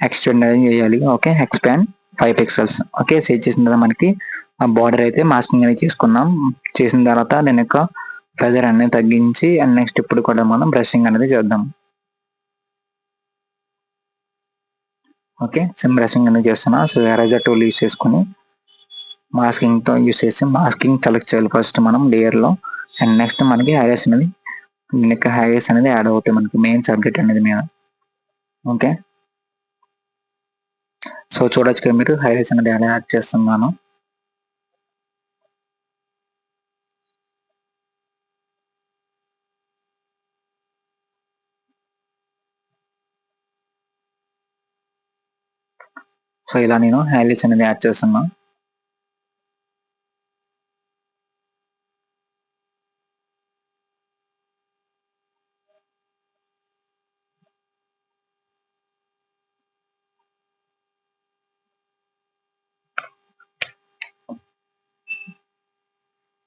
Speaker 1: ఎక్స్టెండ్ అనేది చేయాలి. Okay, expand 5 pixels. Okay, save చేసిన తర్వాత మనకి ఆ బార్డర్ అయితే మాస్కింగ్ అనేది చేసుకున్నాం. చేసిన తర్వాత దాని యొక్క ఫెదర్ అనేది తగ్గించి అండ్ నెక్స్ట్ ఇప్పుడు కూడా మనం బ్రషింగ్ అనేది చేద్దాం. ఓకే, సిమ్ బ్రషింగ్ అనేది చేస్తున్నా. సో ఎరేజర్ టూల్ యూజ్ చేసుకుని మాస్కింగ్తో యూజ్ చేసి మాస్కింగ్ సెలెక్ట్ చేయాలి ఫస్ట్ మనం లేయర్లో. అండ్ నెక్స్ట్ మనకి హైలైట్స్ అనేది దీనికి హైలైట్స్ అనేది యాడ్ అవుతాయి మనకి మెయిన్ సబ్జెక్ట్ అనేది మీద. ఓకే, సో చూడొచ్చు కదా మీరు హైలైట్స్ అనేది యాడ్ చేస్తున్నాను. సో ఇలా నేను హైలైట్స్ అనేది యాడ్ చేస్తున్నా.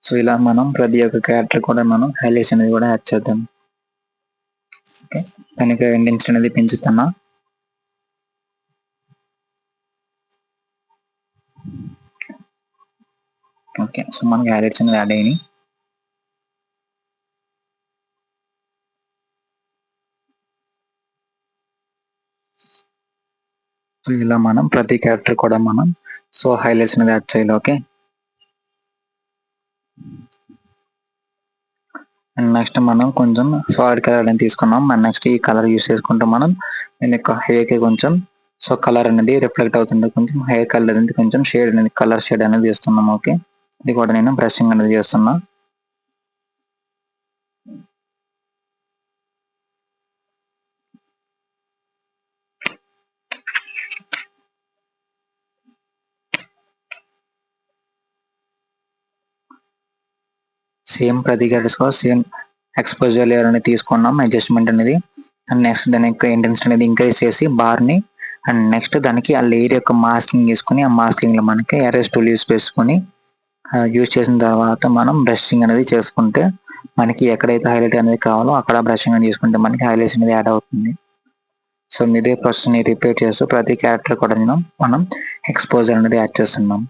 Speaker 1: సో ఇలా మనం ప్రతి ఒక్క క్యారెక్టర్ కూడా మనం హైలైట్స్ అనేది కూడా యాడ్ చేద్దాం. ఓకే, దానికి ఇండెన్స్ అనేది పెంచుతున్నా. ఓకే, సో మనకి హైలైట్స్ అనేది యాడ్ అయినాయి. సో ఇలా మనం ప్రతి క్యారెక్టర్ కూడా మనం సో హైలైట్స్ అనేది యాడ్ చేయాలి. ఓకే, అండ్ నెక్స్ట్ మనం కొంచెం సాలిడ్ కలర్ అనేది తీసుకున్నాం. అండ్ నెక్స్ట్ ఈ కలర్ యూస్ చేసుకుంటూ మనం దీని యొక్క హెయిర్కి కొంచెం సో కలర్ అనేది రిఫ్లెక్ట్ అవుతుంది. కొంచెం హెయిర్ కలర్ అనేది కొంచెం షేడ్ అనేది కలర్ షేడ్ అనేది చేస్తున్నాం. ఓకే, ఇది కూడా నేను బ్రషింగ్ అనేది చేస్తున్నా. సేమ్ ప్రతి క్యారెక్టర్స్ కూడా సేమ్ ఎక్స్పోజర్ లేయర్ అనేది తీసుకున్నాం అడ్జస్ట్మెంట్ అనేది. అండ్ నెక్స్ట్ దాని యొక్క ఇంటెన్సిటీ అనేది ఇంక్రీజ్ చేసి బార్ని, అండ్ నెక్స్ట్ దానికి ఆ లేయర్ యొక్క మాస్కింగ్ తీసుకుని ఆ మాస్కింగ్లో మనకి ఎరేస్ టూల్ యూస్ చేసుకొని యూజ్ చేసిన తర్వాత మనం బ్రషింగ్ అనేది చేసుకుంటే మనకి ఎక్కడైతే హైలైట్ అనేది కావాలో అక్కడ బ్రషింగ్ అనేది చేసుకుంటే మనకి హైలైట్స్ అనేది యాడ్ అవుతుంది. సో ఇదే ప్రాసెస్ని రిపీట్ చేస్తూ ప్రతి క్యారెక్టర్ కూడా మనం ఎక్స్పోజర్ అనేది యాడ్ చేస్తున్నాం.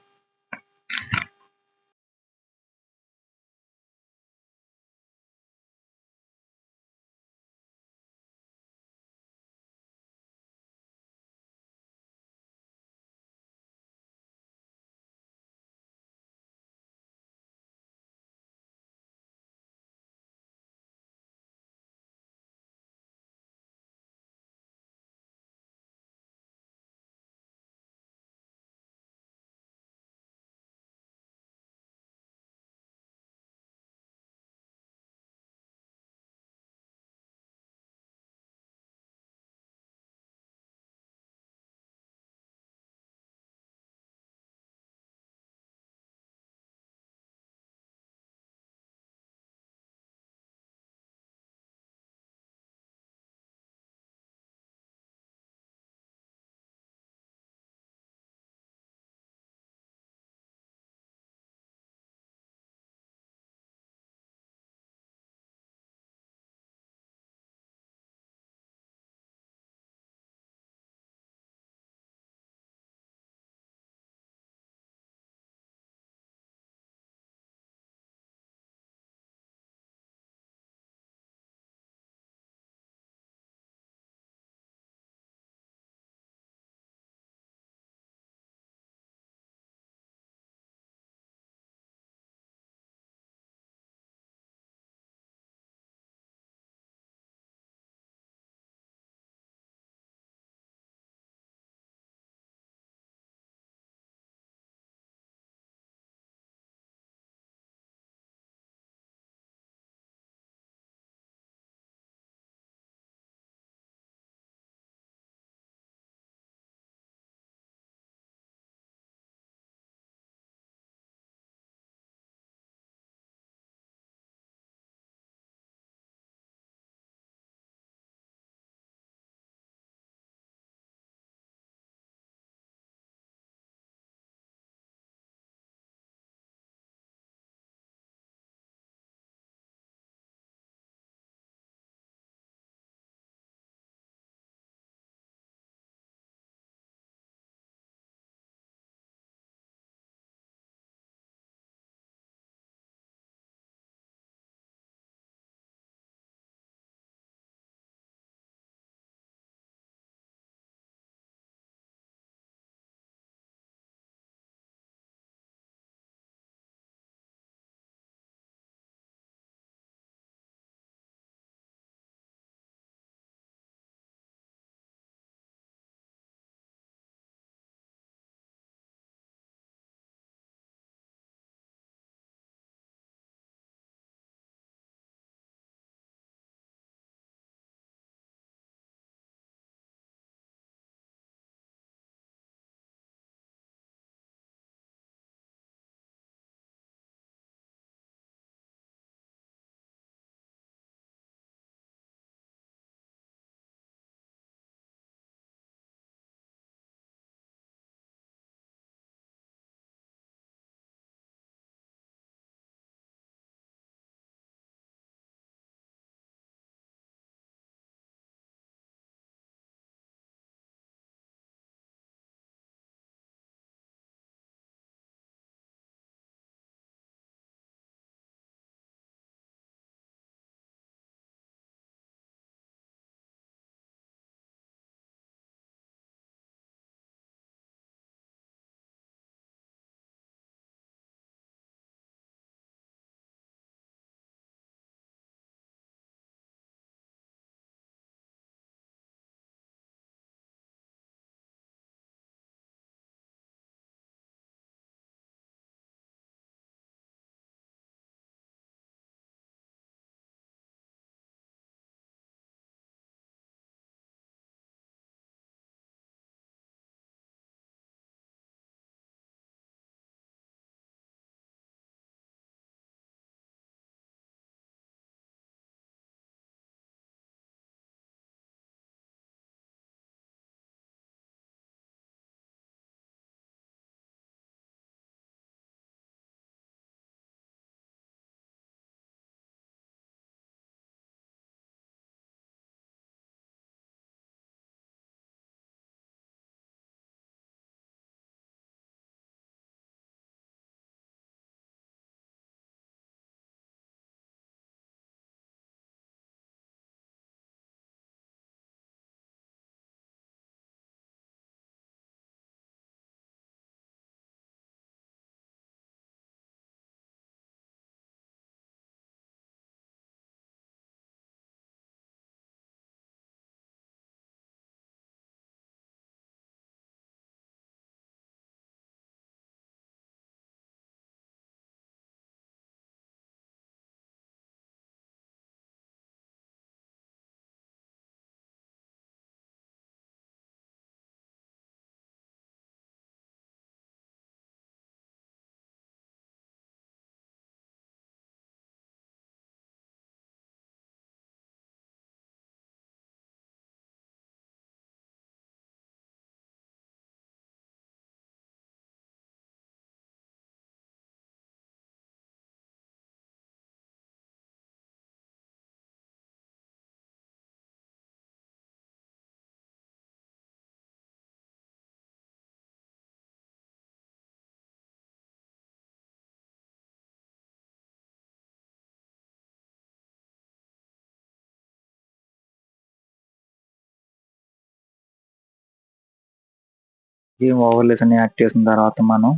Speaker 1: ఈ ఓవర్లేస్ అని యాడ్ చేసిన తర్వాత మనం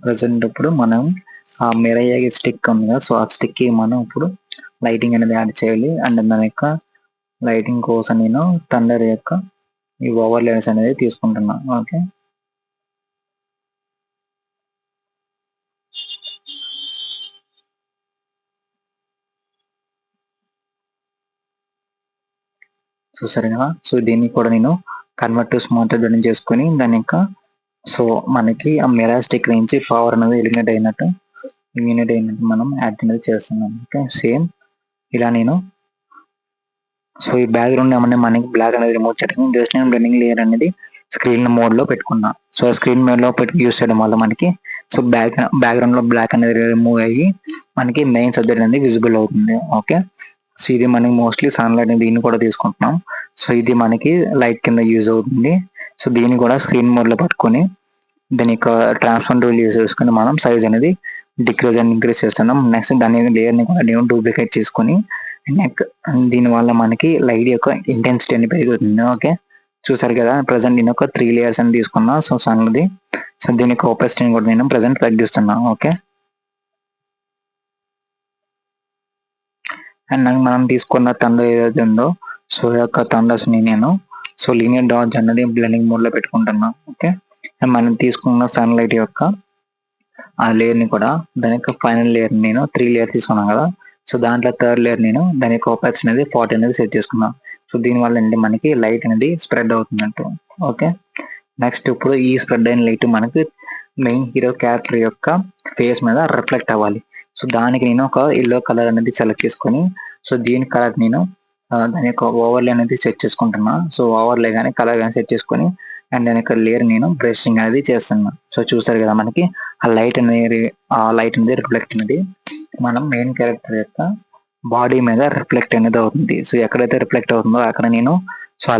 Speaker 1: ప్రజెంట్ ఇప్పుడు మనం ఆ మిరర్ స్టిక్ ఉంది కదా, సో ఆ స్టిక్ కి మనం ఇప్పుడు లైటింగ్ అనేది యాడ్ చేయాలి. అండ్ దాని యొక్క లైటింగ్ కోసం నేను థండర్ యొక్క ఈ ఓవర్లేస్ అనేది తీసుకుంటున్నా. ఓకే, చూసారు కదా. సో దీన్ని కూడా నేను కన్వర్ట్ టు స్మార్ట్ ఎడిటింగ్ చేసుకొని దాని యొక్క సో మనకి ఆ మిరర్ స్టిక్ నుంచి పవర్ అనేది ఎలిమినేట్ అయినట్టు మనం యాడ్ అనేది చేస్తున్నాం. ఓకే, సేమ్ ఇలా నేను సో ఈ బ్యాక్గ్రౌండ్ ఏమన్నా మనకి బ్లాక్ అనేది రిమూవ్ చేయడం జస్ట్ నేను బ్లెండింగ్ లేయర్ అనేది స్క్రీన్ మోడ్ లో పెట్టుకున్నా. సో స్క్రీన్ మోడ్ లో పెట్టి యూస్ చేయడం వల్ల మనకి సో బ్యాక్గ్రౌండ్ లో బ్లాక్ అనేది రిమూవ్ అయ్యి మనకి మెయిన్ సబ్జెక్ట్ అనేది విజిబుల్ అవుతుంది. ఓకే, సో ఇది మనకి మోస్ట్లీ సన్లైట్ దీన్ని కూడా తీసుకుంటున్నాం. సో ఇది మనకి లైట్ కింద యూజ్ అవుతుంది. సో దీన్ని కూడా స్క్రీన్ మోడ్ లో పట్టుకొని దాని యొక్క ట్రాన్స్ఫార్మ్ టూల్ యూజ్ చేసుకుని మనం సైజ్ అనేది డిక్రీజ్ అండ్ ఇంక్రీజ్ చేస్తున్నాం. నెక్స్ట్ దాని లేయర్ ని కూడా నేను డూప్లికేట్ చేసుకొని నెక్ దీని వల్ల మనకి లైట్ యొక్క ఇంటెన్సిటీ అని పెరుగుతుంది. ఓకే, చూసారు కదా. ప్రజెంట్ నేను ఒక 3 లేయర్స్ అని తీసుకున్నా. సో సన్ది సో దీని యొక్క ఓపెసిటీని కూడా నేను ప్రజెంట్ తగ్గిస్తున్నా. ఓకే, అండ్ మనం తీసుకున్న తండ ఏదైతే ఉందో సో యొక్క తండస్ ని నేను సో లీనియర్ డాట్స్ అనేది బ్లెండింగ్ మోడ్ లో పెట్టుకుంటున్నా. ఓకే, అండ్ మనం తీసుకున్న సన్లైట్ యొక్క ఆ లేయర్ ని కూడా దాని యొక్క ఫైనల్ లేయర్ నేను 3 లేయర్ తీసుకున్నాను కదా. సో దాంట్లో థర్డ్ లేయర్ నేను దాని యొక్క ఓపెక్స్ అనేది 40 అనేది సెట్ చేసుకున్నా. సో దీనివల్ల ఏంటి మనకి లైట్ అనేది స్ప్రెడ్ అవుతుందంటూ. ఓకే, నెక్స్ట్ ఇప్పుడు ఈ స్ప్రెడ్ అయిన లైట్ మనకి మెయిన్ హీరో క్యారెక్టర్ యొక్క ఫేస్ మీద రిఫ్లెక్ట్ అవ్వాలి. సో దానికి నేను ఒక ఎల్లో కలర్ అనేది సెలెక్ట్ చేసుకొని సో దీని కలర్ నేను దాని యొక్క ఓవర్లే అనేది సెట్ చేసుకుంటున్నా. సో ఓవర్లే కానీ కలర్ కానీ సెట్ చేసుకొని అండ్ దాని యొక్క లేయర్ నేను బ్రషింగ్ అనేది చేస్తున్నా. సో చూసారు కదా మనకి ఆ లైట్ అనేది రిఫ్లెక్ట్ అనేది మనం మెయిన్ క్యారెక్టర్ యొక్క బాడీ మీద రిఫ్లెక్ట్ అనేది అవుతుంది. సో ఎక్కడైతే రిఫ్లెక్ట్ అవుతుందో అక్కడ నేను సో ఆ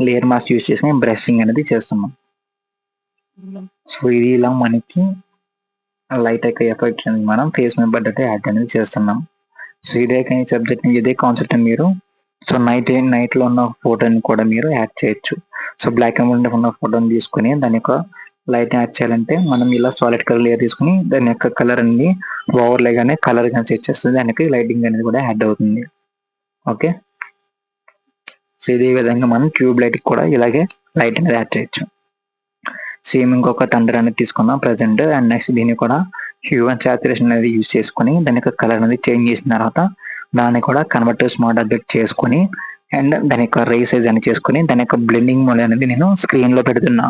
Speaker 1: లేయర్ మాస్క్ యూజ్ చేసి బ్రషింగ్ అనేది చేస్తున్నాం. సో ఇది ఇలా మనకి లైట్ యొక్క ఎఫెక్ట్ అనేది మనం ఫేస్ మీద పడ్డట్టు యాడ్ అనేది చేస్తున్నాం. సో ఇదే కానీ సబ్జెక్ట్ ఇదే కాన్సెప్ట్ మీరు సో నైట్ లో ఉన్న ఫోటోని కూడా మీరు యాడ్ చేయొచ్చు. సో బ్లాక్ అండ్ వైట్ ఉన్న ఫోటోని తీసుకుని దాని యొక్క లైట్ యాడ్ చేయాలంటే మనం ఇలా సాలిడ్ కలర్ లేయర్ తీసుకుని దాని యొక్క కలర్ అనేది ఓవర్లే గానే కలర్ గా సెట్ చేస్తుంది. దానికి లైటింగ్ అనేది కూడా యాడ్ అవుతుంది. ఓకే, సో ఇదే విధంగా మనం ట్యూబ్ లైట్ కూడా ఇలాగే లైట్ అనేది యాడ్ చేయొచ్చు. సేమ్ ఇంకొక థండర్ అనేది తీసుకున్నాం ప్రజెంట్. అండ్ నెక్స్ట్ దీన్ని కూడా హ్యూ అండ్ సాచురేషన్ అనేది యూజ్ చేసుకుని దాని యొక్క కలర్ అనేది చేంజ్ చేసిన తర్వాత దాన్ని కూడా కన్వర్ట్ టు స్మార్ట్ ఆబ్జెక్ట్ చేసుకుని అండ్ దాని యొక్క రే సైజ్ అని చేసుకుని దాని యొక్క బ్లెండింగ్ మోడ్ అనేది నేను స్క్రీన్ లో పెడుతున్నా.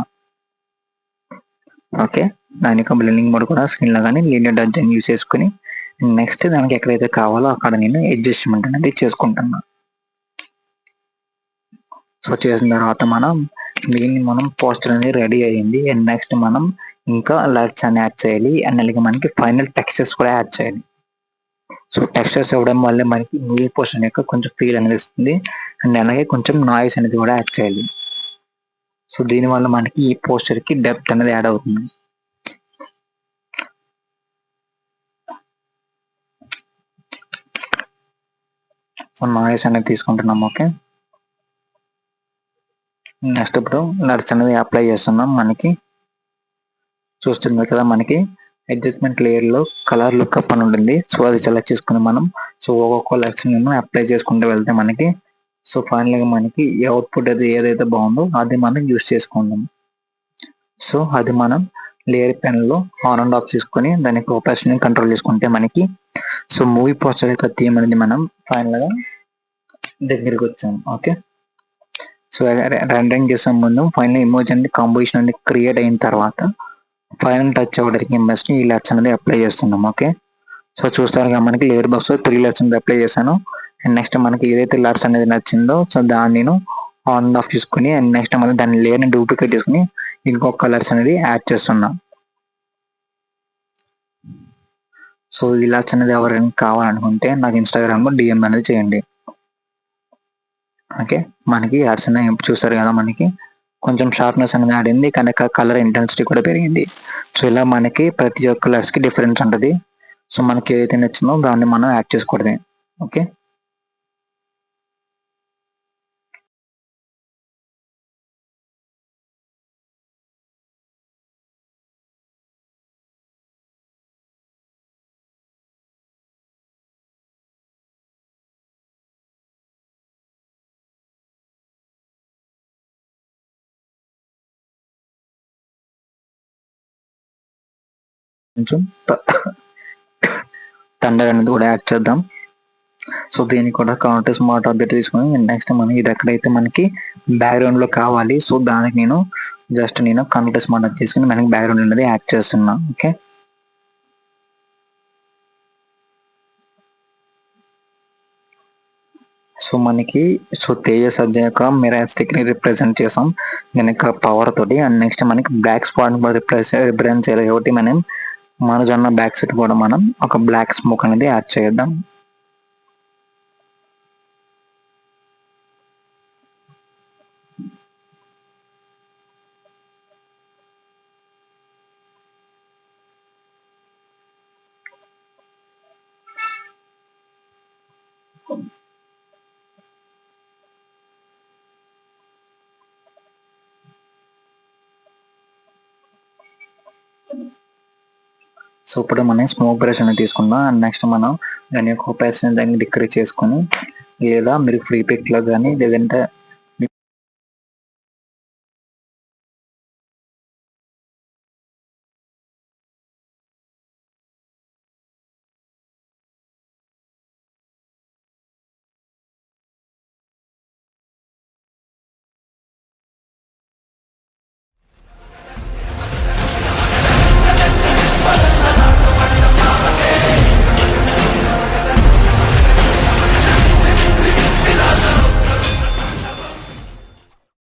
Speaker 1: ఓకే, దాని యొక్క బ్లెండింగ్ మోడ్ కూడా స్క్రీన్ లో కానీ లీనియర్ డాట్ యూజ్ చేసుకుని నెక్స్ట్ దానికి ఎక్కడైతే కావాలో అక్కడ నేను అడ్జస్ట్మెంట్ అనేది చేసుకుంటున్నా. సో చేసిన తర్వాత మనం పోస్టర్ అనేది రెడీ అయ్యింది. అండ్ నెక్స్ట్ మనం ఇంకా లైట్స్ అని యాడ్ చేయాలి. అండ్ అలాగే మనకి ఫైనల్ టెక్స్చర్స్ కూడా యాడ్ చేయాలి. సో టెక్స్చర్స్ ఇవ్వడం వల్ల మనకి మూవీ పోస్టర్ యొక్క కొంచెం ఫీల్ అనేది ఇస్తుంది. అండ్ అలాగే కొంచెం నాయిస్ అనేది కూడా యాడ్ చేయాలి. సో దీనివల్ల మనకి ఈ పోస్టర్ కి డెప్త్ అనేది యాడ్ అవుతుంది. సో నాయిస్ అనేది తీసుకుంటున్నాం. ఓకే, నెక్స్ట్ ఇప్పుడు లైట్స్ అనేది అప్లై చేస్తున్నాం. మనకి చూస్తున్నారు కదా మనకి అడ్జస్ట్మెంట్ లేయర్ లో కలర్ లుక్అప్ అని ఉంటుంది. సో అది సెలెక్ట్ చేసుకుని మనం సో ఒక్కొక్క లైట్స్ అప్లై చేసుకుంటూ వెళ్తే మనకి సో ఫైనల్ గా మనకి అవుట్పుట్ అది ఏదైతే బాగుందో అది మనం యూస్ చేసుకుందాం. సో అది మనం లేయర్ పెన్ లో ఆన్ అండ్ ఆఫ్ చేసుకొని దానికి ఓపాసిటీని కంట్రోల్ చేసుకుంటే మనకి సో మూవీ పోస్టర్ యొక్క థీమ్ అనేది మనం ఫైనల్ గా దగ్గరికి వచ్చాం. ఓకే, సో రెండరింగ్ చేసే ముందు ఫైనల్ ఇమోజ్ అనేది కాంపోజిషన్ అనేది క్రియేట్ అయిన తర్వాత ఫైనల్ టచ్ అవ్వడానికి ఇమేజ్ ఈ లెట్స్ అనేది అప్లై చేస్తున్నాం. ఓకే, సో చూస్తారు మనకి లేయర్ బాక్స్ 3 లెట్స్ అనేది అప్లై చేశాను. అండ్ నెక్స్ట్ మనకి ఏదైతే లెట్స్ అనేది నచ్చిందో సో దాన్ని నేను ఆన్ ఆఫ్ చేసుకుని అండ్ నెక్స్ట్ మనం దాని లేయర్ని డూప్లికేట్ చేసుకుని ఇంకొక కలర్స్ అనేది యాడ్ చేస్తున్నా. సో ఈ లెట్స్ అనేది ఎవరైనా కావాలనుకుంటే నాకు ఇన్స్టాగ్రామ్ లో డిఎం అనేది చేయండి. ఓకే, మనకి యాడ్స్ అనేవి చూస్తారు కదా మనకి కొంచెం షార్ప్నెస్ అనేది ఆడింది కానీ కలర్ ఇంటెన్సిటీ కూడా పెరిగింది. సో ఇలా మనకి ప్రతి ఒక్క లెట్స్ కి డిఫరెన్స్ ఉంటుంది. సో మనకి ఏదైతే నచ్చిందో దాన్ని మనం యాడ్ చేసుకోవడమే. ఓకే. కొంచెం థండర్ అనేది కూడా యాడ్ చేద్దాం. సో దీనికి కూడా కౌంటర్ స్మార్ట్ ఆబ్జెక్ట్ తీసుకొని నెక్స్ట్ మనం ఇది ఎక్కడైతే మనకి బ్యాక్గ్రౌండ్ లో కావాలి, సో దానికి నేను జస్ట్ కౌంటర్ స్మార్ట్ తీసుకుని మనకి బ్యాక్గ్రౌండ్ అనేది యాడ్ చేస్తున్నా. ఓకే, సో మనకి తేజ సజ్జ యొక్క మిరాస్టిక్ ని రిప్రజెంట్ చేసాం దీని యొక్క పవర్ తోటి. అండ్ నెక్స్ట్ మనకి బ్లాక్ స్పాట్ రిప్రజెంట్ చేయాలి కాబట్టి మనం మనజొన్న బ్యాక్ సైడ్ కూడా మనం ఒక బ్లాక్ స్మోక్ అనేది యాడ్ చేద్దాం. సో ఇప్పుడు మనం స్మోక్ బ్రష్ అనేది తీసుకుందాం. అండ్ నెక్స్ట్ మనం దాని యొక్క ఒపాసిటీ దాన్ని డిక్రీజ్ చేసుకొని, లేదా మీరు ఫ్రీ పిక్ లో కానీ లేదంటే